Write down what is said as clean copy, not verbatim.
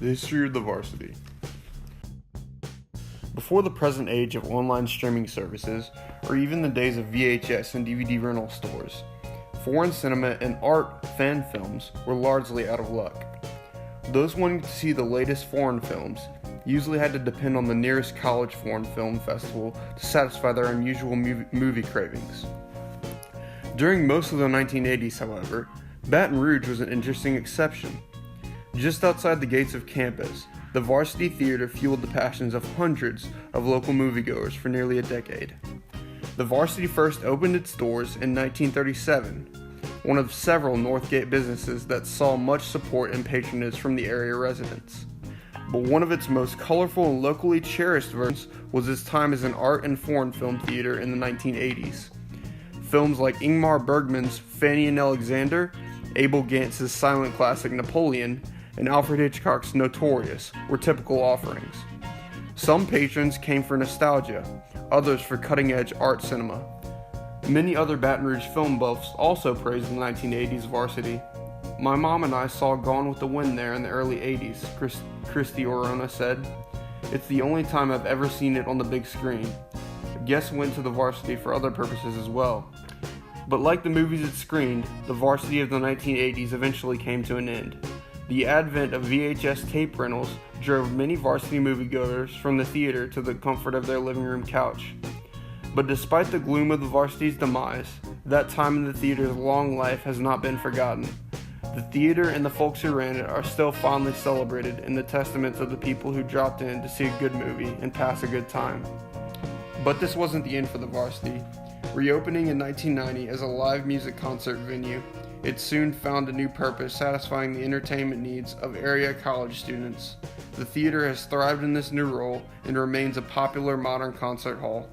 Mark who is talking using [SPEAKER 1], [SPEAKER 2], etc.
[SPEAKER 1] The history of the Varsity. Before the present age of online streaming services, or even the days of VHS and DVD rental stores, foreign cinema and art fan films were largely out of luck. Those wanting to see the latest foreign films usually had to depend on the nearest college foreign film festival to satisfy their unusual movie cravings. During most of the 1980s, however, Baton Rouge was an interesting exception. Just outside the gates of campus, the Varsity Theater fueled the passions of hundreds of local moviegoers for nearly a decade. The Varsity first opened its doors in 1937, one of several Northgate businesses that saw much support and patronage from the area residents. But one of its most colorful and locally cherished versions was its time as an art and foreign film theater in the 1980s. Films like Ingmar Bergman's Fanny and Alexander, Abel Gantz's silent classic Napoleon, and Alfred Hitchcock's Notorious were typical offerings. Some patrons came for nostalgia, others for cutting-edge art cinema. Many other Baton Rouge film buffs also praised the 1980s Varsity. My mom and I saw Gone with the Wind there in the early 80s, Christy Orona said. It's the only time I've ever seen it on the big screen. Guests went to the Varsity for other purposes as well. But like the movies it screened, the Varsity of the 1980s eventually came to an end. The advent of VHS tape rentals drove many Varsity moviegoers from the theater to the comfort of their living room couch. But despite the gloom of the Varsity's demise, that time in the theater's long life has not been forgotten. The theater and the folks who ran it are still fondly celebrated in the testaments of the people who dropped in to see a good movie and pass a good time. But this wasn't the end for the Varsity. Reopening in 1990 as a live music concert venue, it soon found a new purpose satisfying the entertainment needs of area college students. The theater has thrived in this new role and remains a popular modern concert hall.